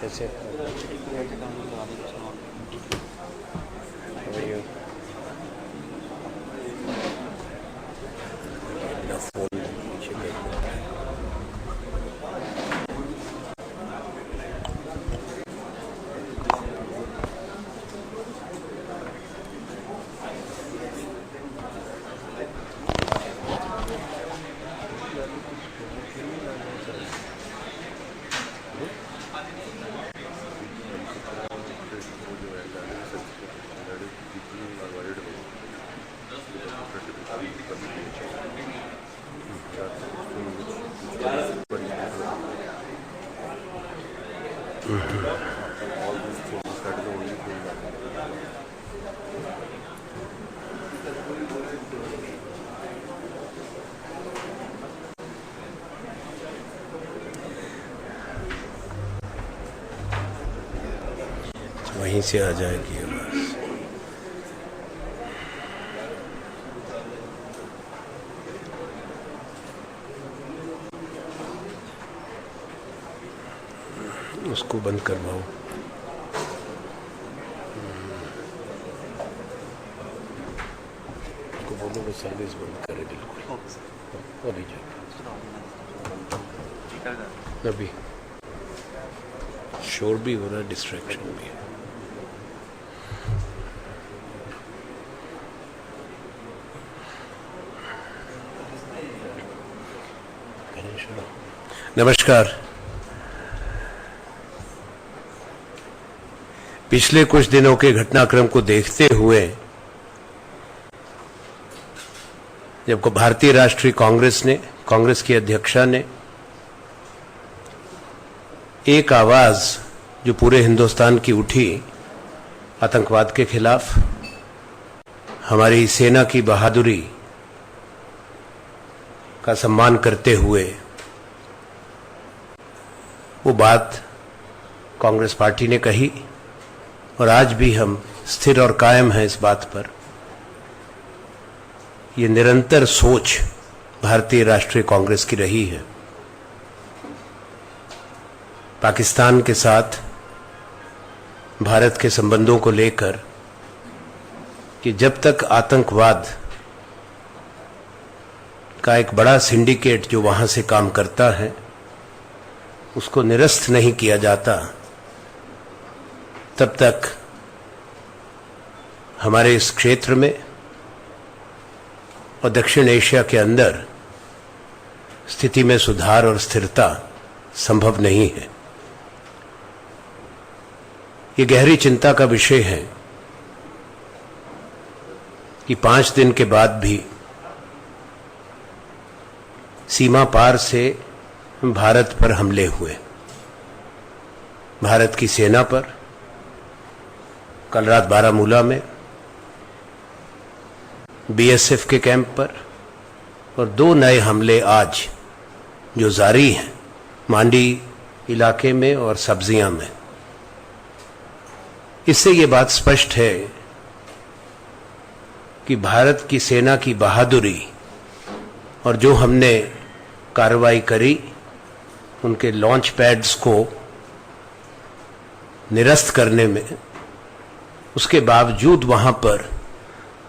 कैसे वहीं से आ जाएगी आवाज। उसको बंद करवाओ। उसको बोलो वो सर्विस बंद करे बिल्कुल। अभी जाए अभी शोर भी हो रहा है, डिस्ट्रैक्शन भी है। नमस्कार। पिछले कुछ दिनों के घटनाक्रम को देखते हुए जब को भारतीय राष्ट्रीय कांग्रेस की अध्यक्षा ने एक आवाज जो पूरे हिंदुस्तान की उठी आतंकवाद के खिलाफ, हमारी सेना की बहादुरी का सम्मान करते हुए, वो बात कांग्रेस पार्टी ने कही और आज भी हम स्थिर और कायम हैं इस बात पर। ये निरंतर सोच भारतीय राष्ट्रीय कांग्रेस की रही है पाकिस्तान के साथ भारत के संबंधों को लेकर कि जब तक आतंकवाद का एक बड़ा सिंडिकेट जो वहां से काम करता है उसको निरस्त नहीं किया जाता, तब तक हमारे इस क्षेत्र में और दक्षिण एशिया के अंदर स्थिति में सुधार और स्थिरता संभव नहीं है। ये गहरी चिंता का विषय है कि 5 दिन के बाद भी सीमा पार से भारत पर हमले हुए, भारत की सेना पर कल रात बारामूला में, बीएसएफ के कैंप पर, और 2 नए हमले आज जो जारी हैं मांडी इलाके में और सब्जियां में। इससे ये बात स्पष्ट है कि भारत की सेना की बहादुरी और जो हमने कार्रवाई करी, उनके लॉन्च पैड्स को निरस्त करने में, उसके बावजूद वहां पर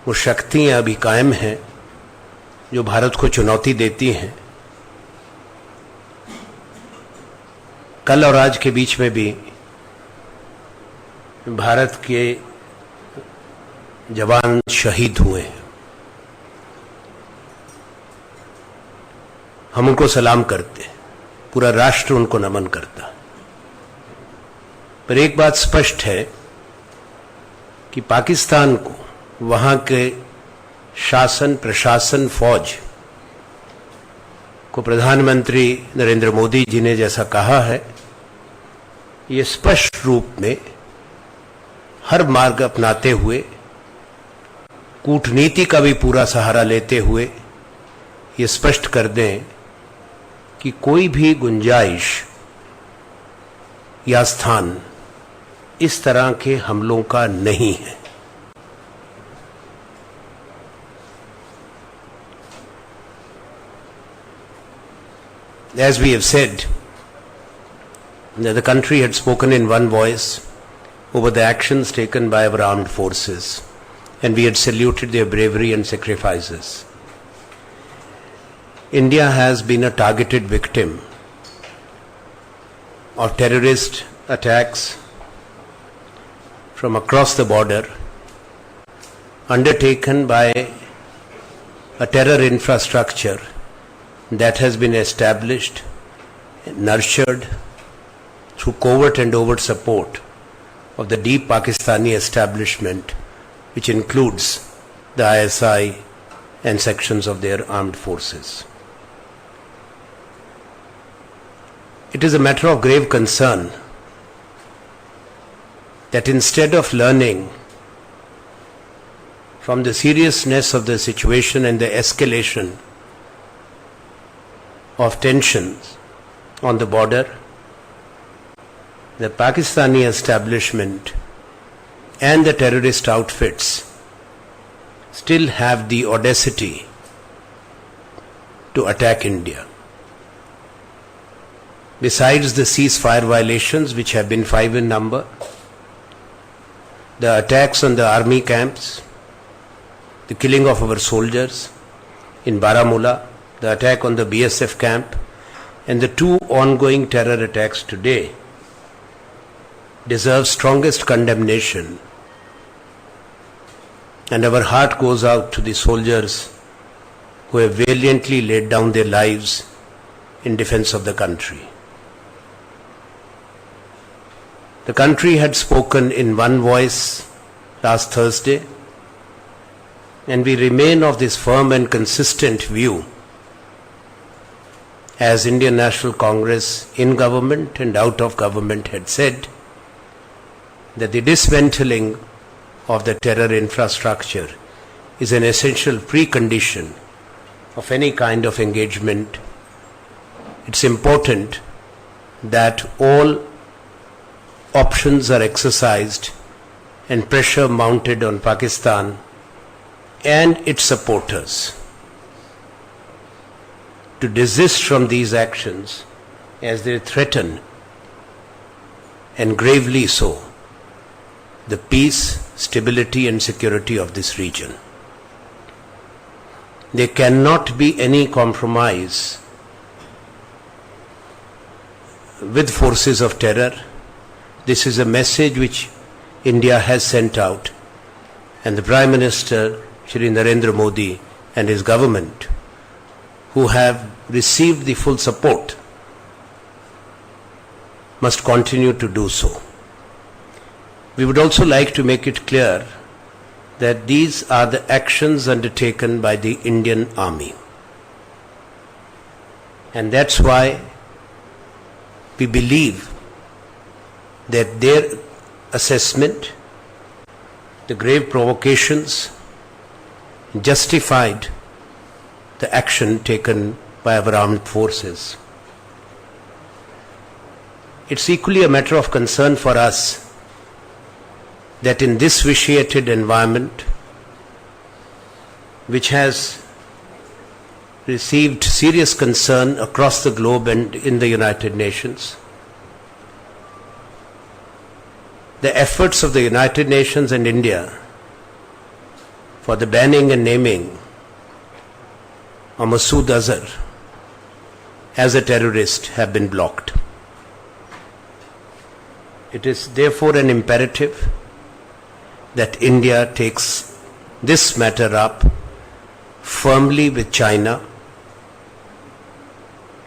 वो शक्तियां अभी कायम हैं जो भारत को चुनौती देती हैं। कल और आज के बीच में भी भारत के जवान शहीद हुए हैं। हम उनको सलाम करते हैं, पूरा राष्ट्र उनको नमन करता। पर एक बात स्पष्ट है कि पाकिस्तान को, वहां के शासन, प्रशासन, फौज को प्रधानमंत्री नरेंद्र मोदी जी ने जैसा कहा है, ये स्पष्ट रूप में हर मार्ग अपनाते हुए, कूटनीति का भी पूरा सहारा लेते हुए ये स्पष्ट कर दें कि कोई भी गुंजाइश या स्थान इस तरह के हमलों का नहीं है। As we have said, that the country had spoken in one voice over the actions taken by our armed forces, and we had saluted their bravery and sacrifices. India has been a targeted victim of terrorist attacks from across the border undertaken by a terror infrastructure that has been established, nurtured through covert and overt support of the deep Pakistani establishment, which includes the ISI and sections of their armed forces. It is a matter of grave concern that instead of learning from the seriousness of the situation and the escalation of tensions on the border, the Pakistani establishment and the terrorist outfits still have the audacity to attack India. Besides the ceasefire violations, which have been 5 in number, the attacks on the army camps, the killing of our soldiers in Baramulla, the attack on the BSF camp, and the 2 ongoing terror attacks today deserve strongest condemnation. And our heart goes out to the soldiers who have valiantly laid down their lives in defense of the country. The country had spoken in one voice last Thursday, and we remain of this firm and consistent view as Indian National Congress in government and out of government had said that the dismantling of the terror infrastructure is an essential precondition of any kind of engagement. It's important that all options are exercised and pressure mounted on Pakistan and its supporters to desist from these actions as they threaten, and gravely so, the peace, stability and security of this region. There cannot be any compromise with forces of terror. This is a message which India has sent out, and the Prime Minister, Shri Narendra Modi, and his government, who have received the full support, must continue to do so. We would also like to make it clear that these are the actions undertaken by the Indian Army. And that's why we believe that their assessment, the grave provocations, justified the action taken by our armed forces. It's equally a matter of concern for us that in this vitiated environment, which has received serious concern across the globe and in the United Nations, the efforts of the United Nations and India for the banning and naming of Masood Azhar as a terrorist have been blocked. It is therefore an imperative that India takes this matter up firmly with China,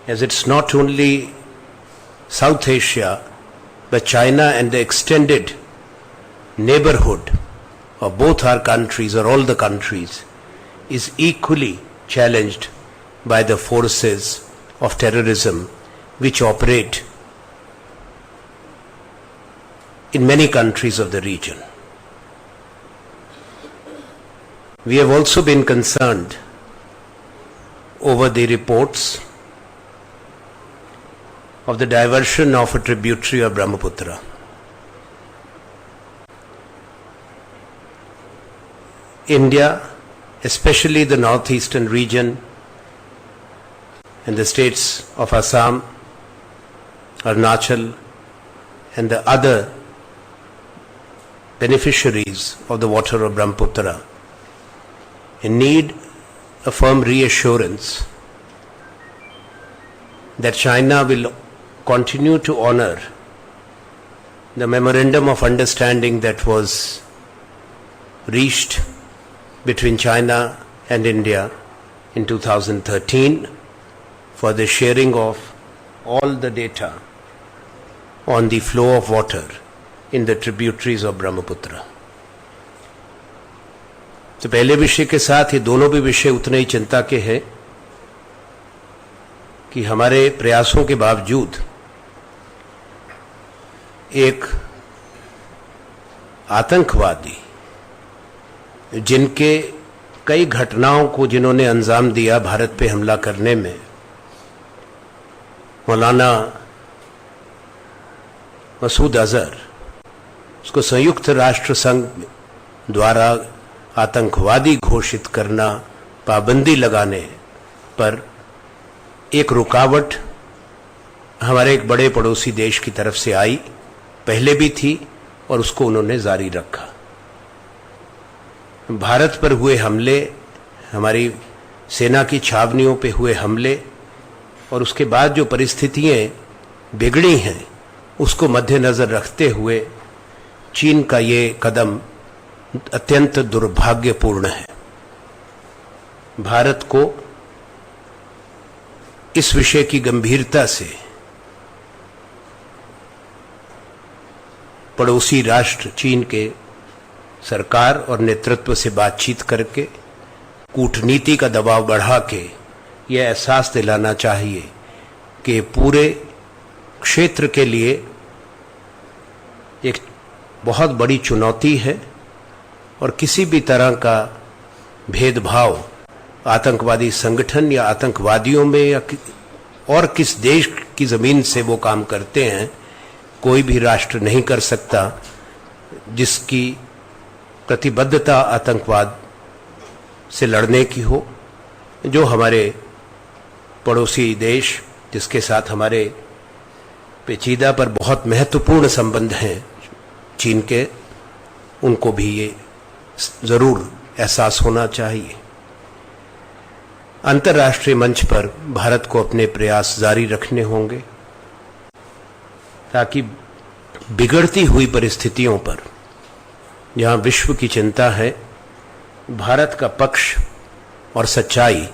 as it's not only South Asia, but China and the extended neighborhood of both our countries, or all the countries, is equally challenged by the forces of terrorism which operate in many countries of the region. We have also been concerned over the reports of the diversion of a tributary of Brahmaputra. India, especially the northeastern region and the states of Assam, Arunachal, and the other beneficiaries of the water of Brahmaputra need a firm reassurance that China will continue to honor the memorandum of understanding that was reached between China and India in 2013 for the sharing of all the data on the flow of water in the tributaries of Brahmaputra. तो पहले विषय के साथ ये दोनों भी विषय उतने ही चिंता के हैं कि हमारे प्रयासों के बावजूद एक आतंकवादी जिनके कई घटनाओं को जिन्होंने अंजाम दिया भारत पे हमला करने में, मौलाना मसूद अजहर, उसको संयुक्त राष्ट्र संघ द्वारा आतंकवादी घोषित करना, पाबंदी लगाने पर एक रुकावट हमारे एक बड़े पड़ोसी देश की तरफ से आई, पहले भी थी और उसको उन्होंने जारी रखा। भारत पर हुए हमले, हमारी सेना की छावनियों पे हुए हमले और उसके बाद जो परिस्थितियां बिगड़ी हैं उसको मद्देनजर रखते हुए चीन का ये कदम अत्यंत दुर्भाग्यपूर्ण है। भारत को इस विषय की गंभीरता से पड़ोसी राष्ट्र चीन के सरकार और नेतृत्व से बातचीत करके कूटनीति का दबाव बढ़ा के यह एहसास दिलाना चाहिए कि पूरे क्षेत्र के लिए एक बहुत बड़ी चुनौती है और किसी भी तरह का भेदभाव आतंकवादी संगठन या आतंकवादियों में या और किस देश की जमीन से वो काम करते हैं, कोई भी राष्ट्र नहीं कर सकता जिसकी प्रतिबद्धता आतंकवाद से लड़ने की हो। जो हमारे पड़ोसी देश जिसके साथ हमारे पेचीदा पर बहुत महत्वपूर्ण संबंध हैं चीन के, उनको भी ये जरूर एहसास होना चाहिए। अंतर्राष्ट्रीय मंच पर भारत को अपने प्रयास जारी रखने होंगे ताकि बिगड़ती हुई परिस्थितियों पर, जहां विश्व की चिंता है, भारत का पक्ष और सच्चाई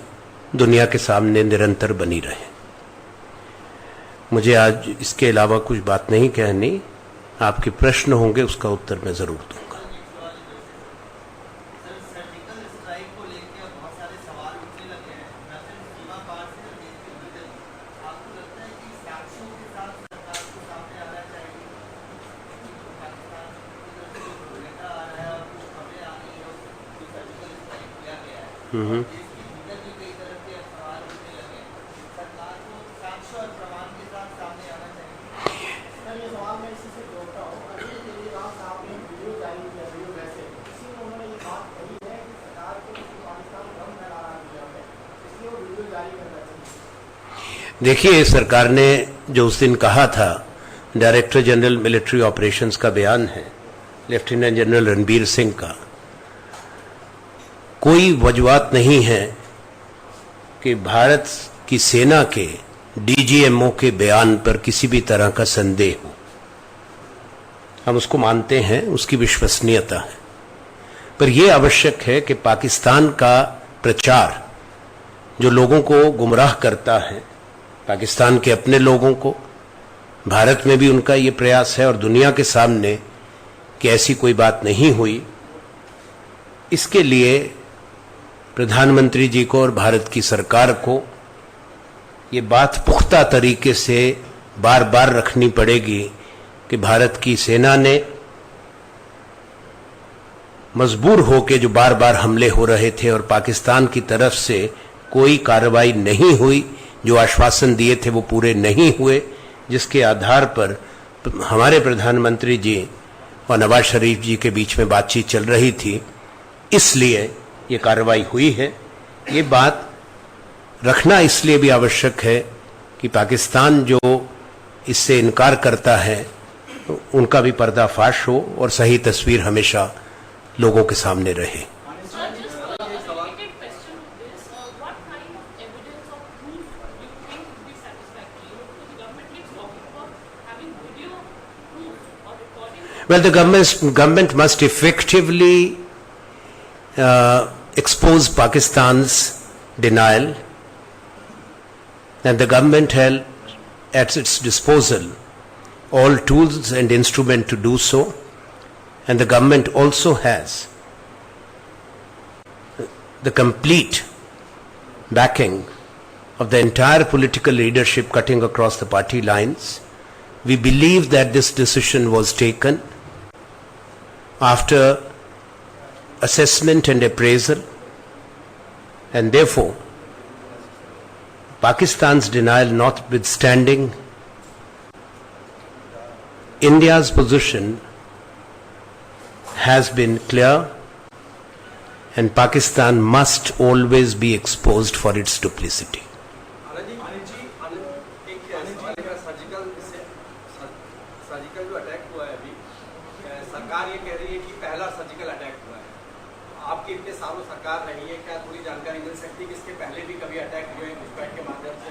दुनिया के सामने निरंतर बनी रहे। मुझे आज इसके अलावा कुछ बात नहीं कहनी। आपके प्रश्न होंगे, उसका उत्तर मैं जरूर दूंगा। देखिए, सरकार ने जो उस दिन कहा था, डायरेक्टर जनरल मिलिट्री ऑपरेशंस का बयान है लेफ्टिनेंट जनरल रणबीर सिंह का, कोई वजूहत नहीं है कि भारत की सेना के डीजीएमओ के बयान पर किसी भी तरह का संदेह हो। हम उसको मानते हैं, उसकी विश्वसनीयता है, पर यह आवश्यक है कि पाकिस्तान का प्रचार जो लोगों को गुमराह करता है, पाकिस्तान के अपने लोगों को, भारत में भी उनका ये प्रयास है और दुनिया के सामने कि ऐसी कोई बात नहीं हुई, इसके लिए प्रधानमंत्री जी को और भारत की सरकार को ये बात पुख्ता तरीके से बार बार रखनी पड़ेगी कि भारत की सेना ने मजबूर होकर जो बार बार हमले हो रहे थे और पाकिस्तान की तरफ से कोई कार्रवाई नहीं हुई, जो आश्वासन दिए थे वो पूरे नहीं हुए, जिसके आधार पर हमारे प्रधानमंत्री जी और नवाज शरीफ जी के बीच में बातचीत चल रही थी, इसलिए ये कार्रवाई हुई है। ये बात रखना इसलिए भी आवश्यक है कि पाकिस्तान जो इससे इनकार करता है उनका भी पर्दाफाश हो और सही तस्वीर हमेशा लोगों के सामने रहे। Well, the government must effectively expose Pakistan's denial, and the government held at its disposal all tools and instruments to do so, and the government also has the complete backing of the entire political leadership cutting across the party lines. We believe that this decision was taken after assessment and appraisal, and therefore Pakistan's denial notwithstanding, India's position has been clear, and Pakistan must always be exposed for its duplicity. Surgical जो attack हुआ है अभी, सरकार ये कह रही है कि पहला सर्जिकल अटैक हुआ है। आपकी इतने सालों सरकार रही है, क्या थोड़ी जानकारी मिल सकती है कि इसके पहले भी कभी अटैक हुए हैं घुसपैठ के माध्यम से?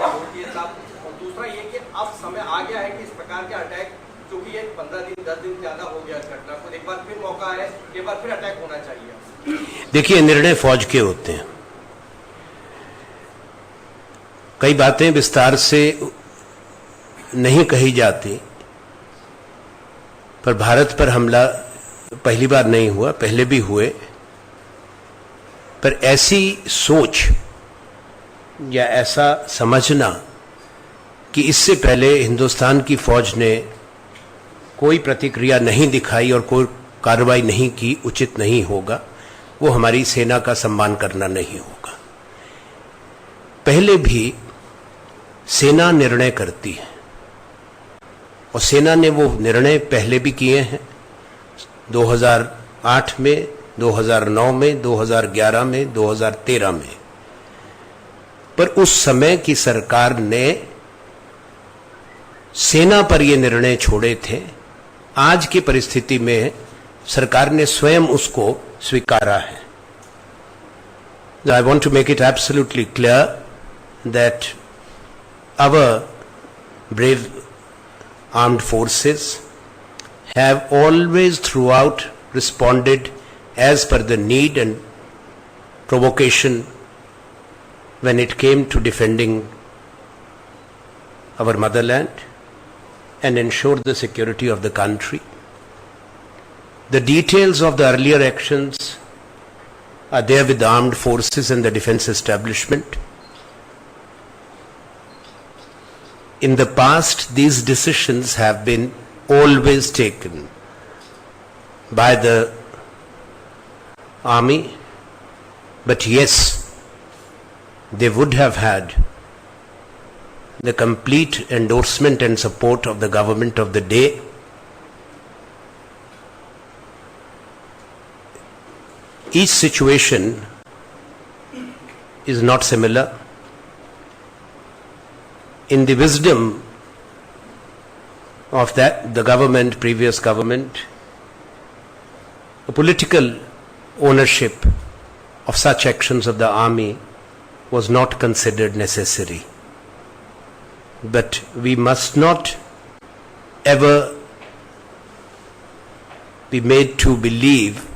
और दूसरा ये कि अब समय आ गया है कि इस प्रकार के अटैक, क्योंकि ये 15 दिन 10 दिन ज्यादा हो गया इस घटना को, एक बार फिर मौका है, एक बार फिर अटैक होना चाहिए। देखिए, निर्णय फौज के होते हैं। कई बातें विस्तार से नहीं कही जाती, पर भारत पर हमला पहली बार नहीं हुआ, पहले भी हुए, पर ऐसी सोच या ऐसा समझना कि इससे पहले हिंदुस्तान की फौज ने कोई प्रतिक्रिया नहीं दिखाई और कोई कार्रवाई नहीं की, उचित नहीं होगा। वो हमारी सेना का सम्मान करना नहीं होगा। पहले भी सेना निर्णय करती है, और सेना ने वो निर्णय पहले भी किए हैं, 2008 में, 2009 में, 2011 में, 2013 में। पर उस समय की सरकार ने सेना पर ये निर्णय छोड़े थे। आज की परिस्थिति में सरकार ने स्वयं उसको स्वीकारा है। I want to make it absolutely clear that our brave armed forces have always throughout responded as per the need and provocation when it came to defending our motherland and ensure the security of the country. The details of the earlier actions are there with the armed forces and the defense establishment. In the past, these decisions have been always taken by the army, but yes, they would have had the complete endorsement and support of the government of the day. Each situation is not similar. In the wisdom of that, the government, previous government, the political ownership of such actions of the army was not considered necessary. But we must not ever be made to believe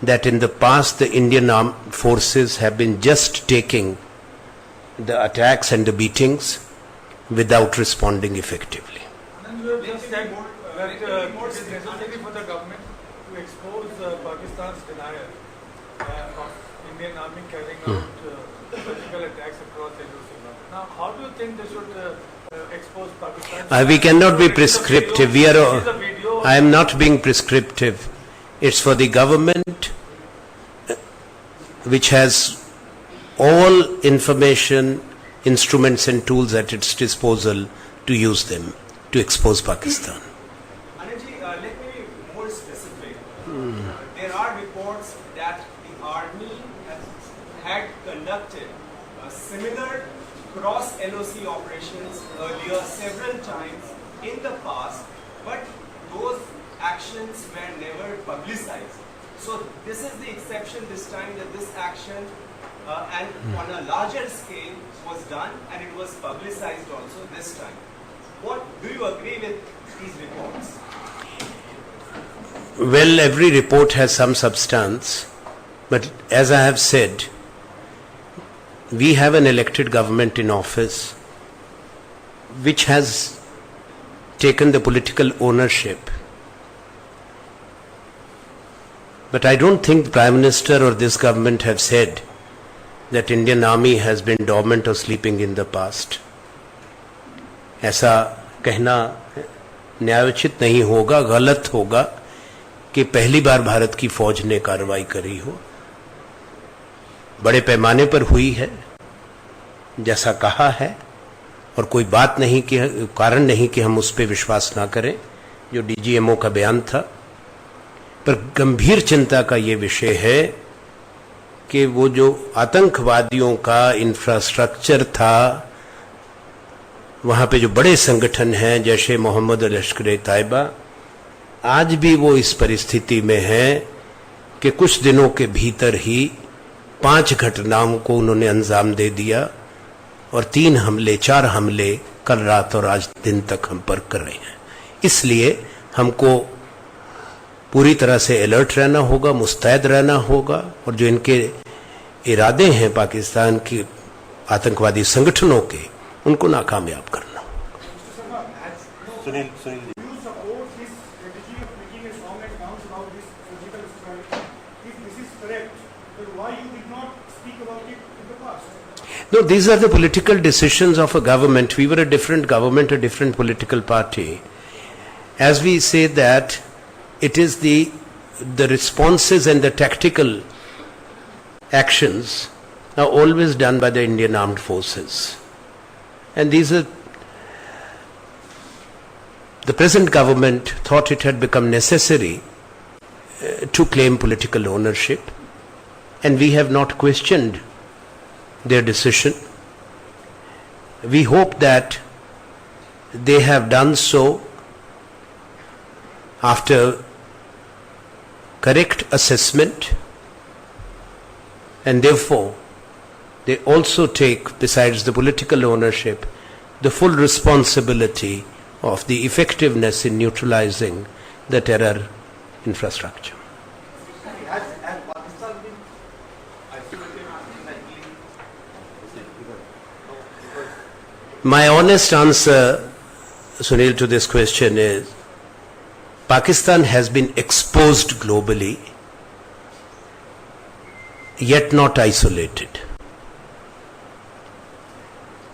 that in the past the Indian armed forces have been just taking the attacks and the beatings without responding effectively. And you have just said that it is necessary for the government to expose Pakistan's denial of Indian army carrying out surgical attacks across LOC. Now, how do you think they should expose Pakistan? We cannot be prescriptive. I am not being prescriptive. It's for the government, which has all information, instruments and tools at its disposal, to use them to expose Pakistan. Anandji, let me be more specific. There are reports that the army had conducted similar cross LOC operations earlier several times in the past, but those actions were never publicized. So this is the exception this time, that this action and on a larger scale was done, and it was publicized also this time. What do you agree with these reports? Well, every report has some substance, but as I have said, we have an elected government in office which has taken the political ownership. But I don't think the Prime Minister or this government have said that Indian Army has been dormant or sleeping in the past. ऐसा कहना न्यायोचित नहीं होगा, गलत होगा कि पहली बार भारत की फौज ने कार्रवाई करी हो. बड़े पैमाने पर हुई है जैसा कहा है, और कोई बात नहीं कि कारण नहीं कि हम उस पर विश्वास ना करें जो डीजीएमओ का बयान था. पर गंभीर चिंता का ये विषय है कि वो जो आतंकवादियों का इंफ्रास्ट्रक्चर था, वहां पे जो बड़े संगठन हैं जैसे मोहम्मद और लश्कर-ए-तैयबा, आज भी वो इस परिस्थिति में है कि कुछ दिनों के भीतर ही 5 घटनाओं को उन्होंने अंजाम दे दिया, और 4 हमले कल रात और आज दिन तक हम पर कर रहे हैं. इसलिए हमको पूरी तरह से अलर्ट रहना होगा, मुस्तैद रहना होगा, और जो इनके इरादे हैं पाकिस्तान की आतंकवादी संगठनों के, उनको नाकामयाब करना. No, these are the political decisions of a government. We were a different government, a different political party. As we say that it is the responses and the tactical actions are always done by the Indian Armed Forces. And these are, the present government thought it had become necessary to claim political ownership, and we have not questioned their decision. We hope that they have done so after correct assessment, and therefore they also take, besides the political ownership, the full responsibility of the effectiveness in neutralizing the terror infrastructure. My honest answer, Sunil, to this question is Pakistan has been exposed globally, yet not isolated.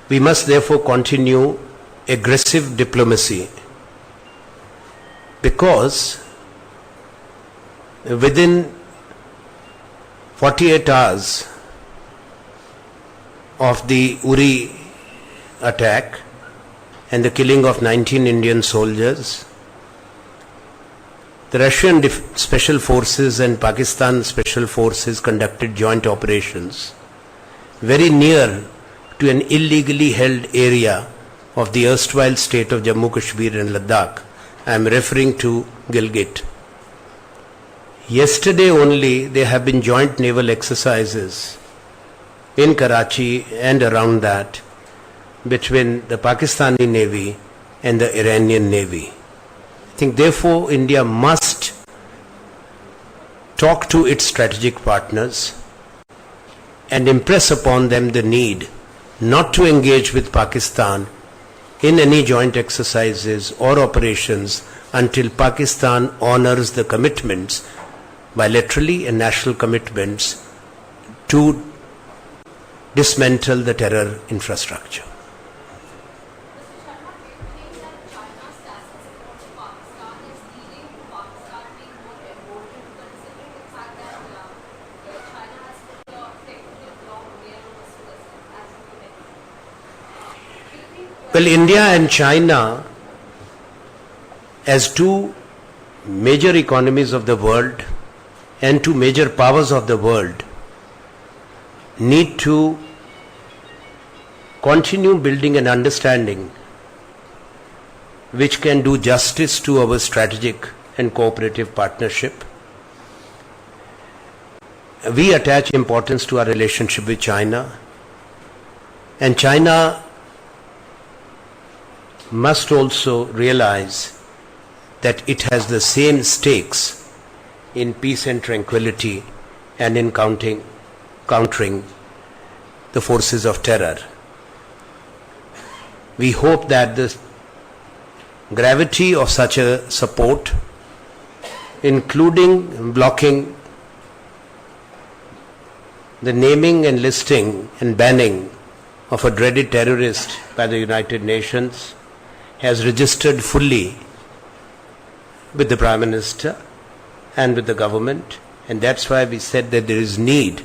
We must therefore continue aggressive diplomacy, because within 48 hours of the Uri attack and the killing of 19 Indian soldiers, the Russian Special Forces and Pakistan Special Forces conducted joint operations very near to an illegally held area of the erstwhile state of Jammu Kashmir and Ladakh. I am referring to Gilgit. Yesterday only there have been joint naval exercises in Karachi and around that between the Pakistani Navy and the Iranian Navy. I think therefore India must talk to its strategic partners and impress upon them the need not to engage with Pakistan in any joint exercises or operations until Pakistan honors the commitments, bilaterally and national commitments, to dismantle the terror infrastructure. Well, India and China, as two major economies of the world and two major powers of the world, need to continue building an understanding which can do justice to our strategic and cooperative partnership. We attach importance to our relationship with China, and China must also realize that it has the same stakes in peace and tranquility and in countering the forces of terror. We hope that the gravity of such a support, including blocking the naming and listing and banning of a dreaded terrorist by the United Nations, has registered fully with the Prime Minister and with the government, and that's why we said that there is need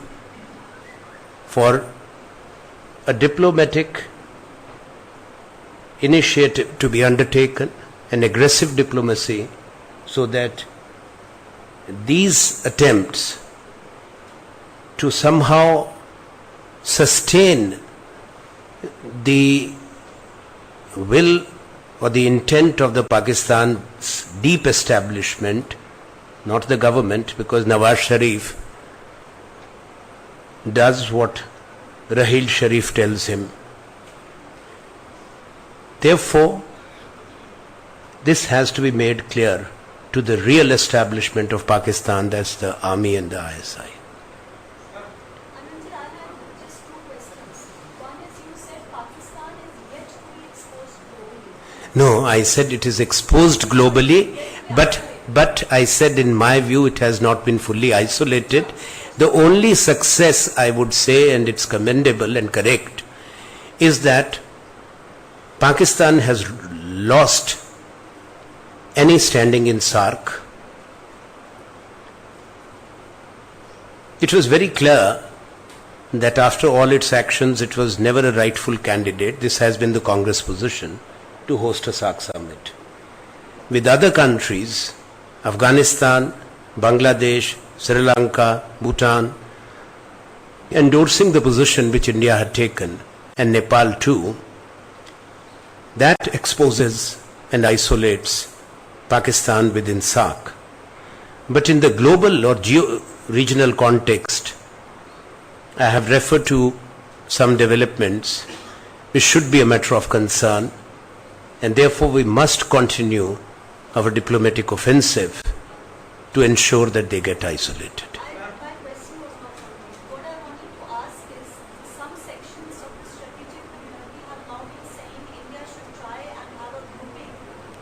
for a diplomatic initiative to be undertaken, an aggressive diplomacy, so that these attempts to somehow sustain the will or the intent of the Pakistan's deep establishment, not the government, because Nawaz Sharif does what Rahil Sharif tells him. Therefore, this has to be made clear to the real establishment of Pakistan, that's the army and the ISI. Anand, I have just two questions. One is, you said Pakistan is yet to be exposed globally. No, I said it is exposed globally, but I said in my view it has not been fully isolated. The only success I would say, and it's commendable and correct, is that Pakistan has lost any standing in SAARC. It was very clear that after all its actions, it was never a rightful candidate. This has been the Congress position to host a SAARC summit. With other countries, Afghanistan, Bangladesh, Sri Lanka, Bhutan, endorsing the position which India had taken, and Nepal too, that exposes and isolates Pakistan within SAARC. But in the global or regional context, I have referred to some developments which should be a matter of concern, and therefore we must continue our diplomatic offensive to ensure that they get isolated. My question was not complete. What I wanted to ask is, some sections of the strategic community have now been saying India should try and have a grouping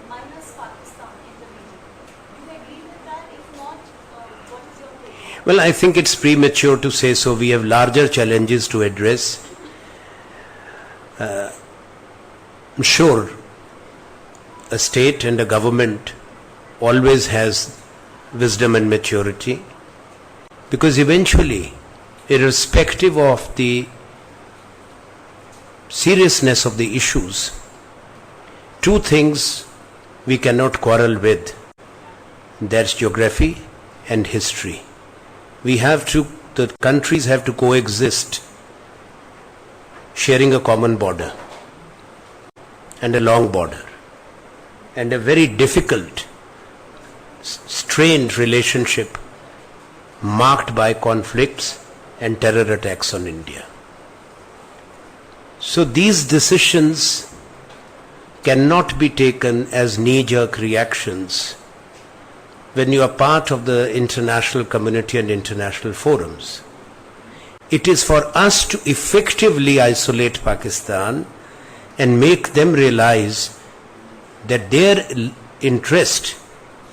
minus Pakistan in the region. Do you agree with that? If not, what is your take? Well, I think it's premature to say so. We have larger challenges to address. I'm sure a state and a government always has wisdom and maturity, because eventually, irrespective of the seriousness of the issues, two things we cannot quarrel with. That's geography and history. The countries have to coexist, sharing a common border and a long border, and a very difficult, strained relationship marked by conflicts and terror attacks on India. So these decisions cannot be taken as knee-jerk reactions when you are part of the international community and international forums. It is for us to effectively isolate Pakistan and make them realize that their interest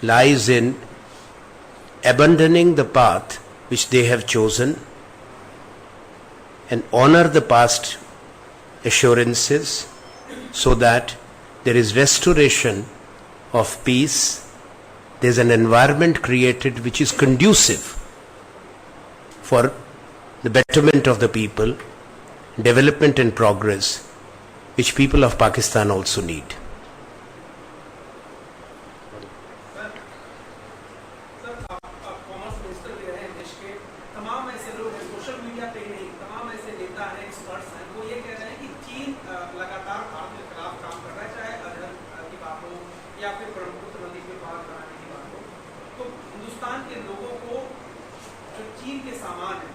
lies in abandoning the path which they have chosen and honor the past assurances, so that there is restoration of peace. There is an environment created which is conducive for the betterment of the people, development and progress, which people of Pakistan also need. Commerce minister भी रहे देश के, तमाम ऐसे लोग हैं, social media पे ही नहीं, तमाम ऐसे नेता हैं, एक्सपर्ट्स हैं, वो ये कह रहे हैं कि चीन लगातार भारत के खिलाफ काम कर रहा है, चाहे अध्ययन की बात हो, या फिर ब्रह्मपुत्र नदी के पार बनाने की बात हो, तो हिंदुस्तान के लोगों को जो चीन के सामान है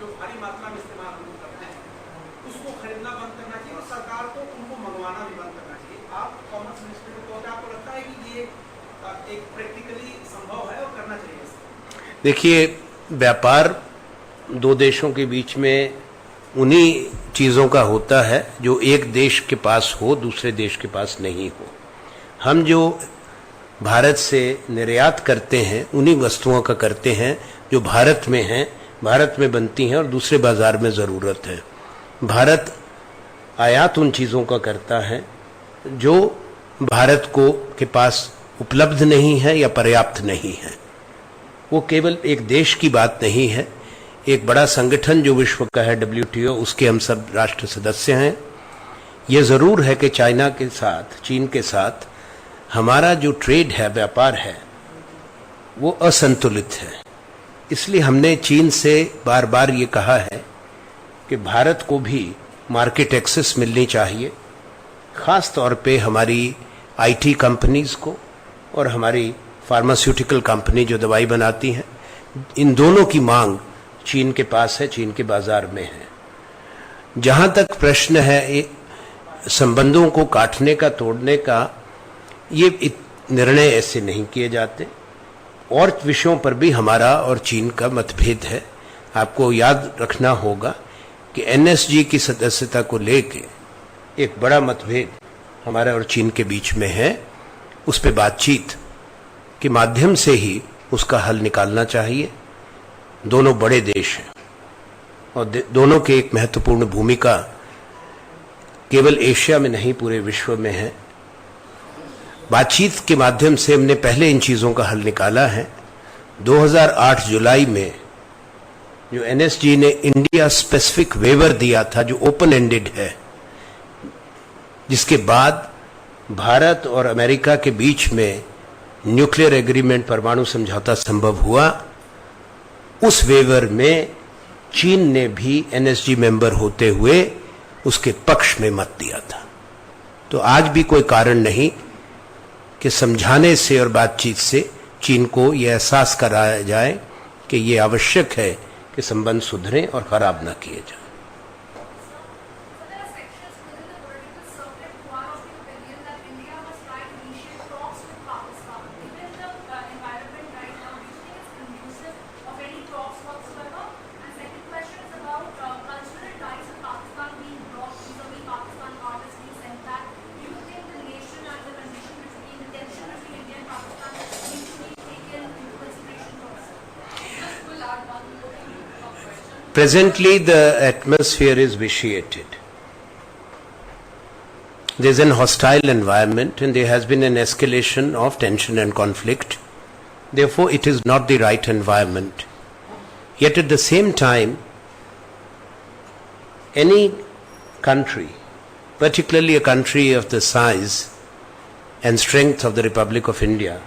जो भारी मात्रा में इस्तेमाल हम करते हैं उसको खरीदना बंद करना चाहिए और सरकार को उनको मंगवाना भी बंद करना चाहिए। आप कॉमर्स मिनिस्टर के तौर पर आपको लगता है कि ये एक प्रैक्टिकली संभव है और करना चाहिए? देखिए, व्यापार दो देशों के बीच में उन्हीं चीज़ों का होता है जो एक देश के पास हो दूसरे देश के पास नहीं हो। हम जो भारत से निर्यात करते हैं उन्हीं वस्तुओं का करते हैं जो भारत में हैं, भारत में बनती हैं और दूसरे बाजार में ज़रूरत है। भारत आयात उन चीज़ों का करता है जो भारत को के पास उपलब्ध नहीं है या पर्याप्त नहीं है। वो केवल एक देश की बात नहीं है, एक बड़ा संगठन जो विश्व का है WTO, उसके हम सब राष्ट्र सदस्य हैं। ये ज़रूर है कि चाइना के साथ, चीन के साथ हमारा जो ट्रेड है, व्यापार है, वो असंतुलित है। इसलिए हमने चीन से बार बार ये कहा है कि भारत को भी मार्केट एक्सेस मिलनी चाहिए, ख़ास तौर पे हमारी IT कंपनीज़ को और हमारी फार्मास्यूटिकल कंपनी जो दवाई बनाती हैं, इन दोनों की मांग चीन के पास है, चीन के बाजार में है। जहाँ तक प्रश्न है संबंधों को काटने का, तोड़ने का, ये निर्णय ऐसे नहीं किए जाते। और विषयों पर भी हमारा और चीन का मतभेद है। आपको याद रखना होगा कि NSG की सदस्यता को लेके एक बड़ा मतभेद हमारा और चीन के बीच में है। उस पर बातचीत के माध्यम से ही उसका हल निकालना चाहिए। दोनों बड़े देश हैं और दोनों की एक महत्वपूर्ण भूमिका केवल एशिया में नहीं पूरे विश्व में है। बातचीत के माध्यम से हमने पहले इन चीज़ों का हल निकाला है। 2008 जुलाई में जो NSG ने इंडिया स्पेसिफिक वेवर दिया था जो ओपन एंडेड है, जिसके बाद भारत और अमेरिका के बीच में न्यूक्लियर एग्रीमेंट, परमाणु समझौता संभव हुआ। उस वेवर में चीन ने भी NSG मेंबर होते हुए उसके पक्ष में मत दिया था। तो आज भी कोई कारण नहीं कि समझाने से और बातचीत से चीन को यह एहसास कराया जाए कि ये आवश्यक है कि संबंध सुधरें और खराब न किए जाएं। Presently, the atmosphere is vitiated. There is an hostile environment and there has been an escalation of tension and conflict. Therefore, it is not the right environment. Yet at the same time, any country, particularly a country of the size and strength of the Republic of India,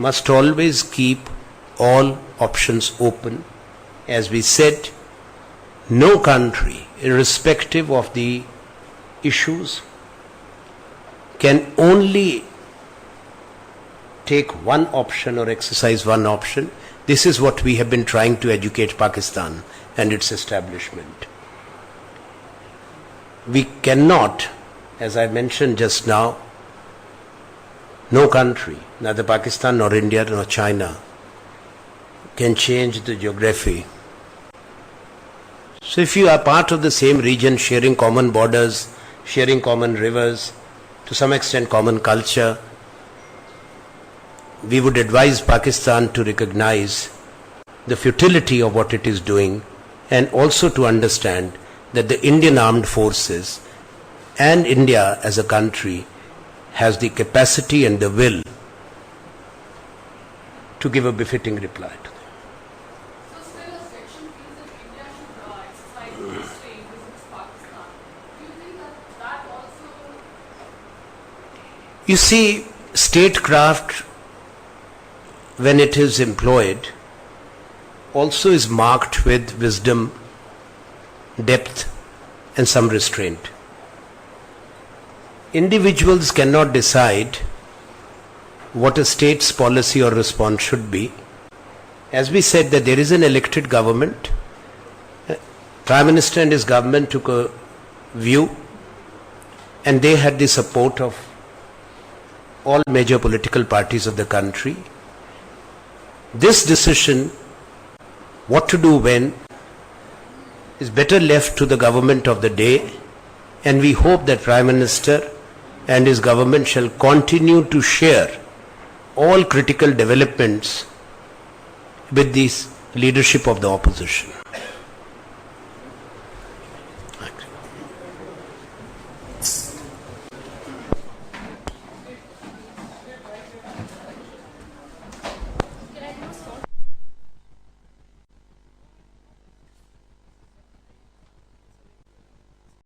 must always keep all options open. As we said, no country, irrespective of the issues, can only take one option or exercise one option. This is what we have been trying to educate Pakistan and its establishment. We cannot, as I mentioned just now, no country, neither Pakistan nor India nor China, can change the geography. So if you are part of the same region, sharing common borders, sharing common rivers, to some extent common culture, we would advise Pakistan to recognize the futility of what it is doing and also to understand that the Indian armed forces and India as a country has the capacity and the will to give a befitting reply to them. So still a section feels that India should exercise restraint against Pakistan. Do you think that also... You see, statecraft, when it is employed, also is marked with wisdom, depth, and some restraint. Individuals cannot decide what a state's policy or response should be. As we said that there is an elected government, Prime Minister and his government took a view and they had the support of all major political parties of the country. This decision, what to do when, is better left to the government of the day, and we hope that Prime Minister and his government shall continue to share all critical developments with the leadership of the opposition.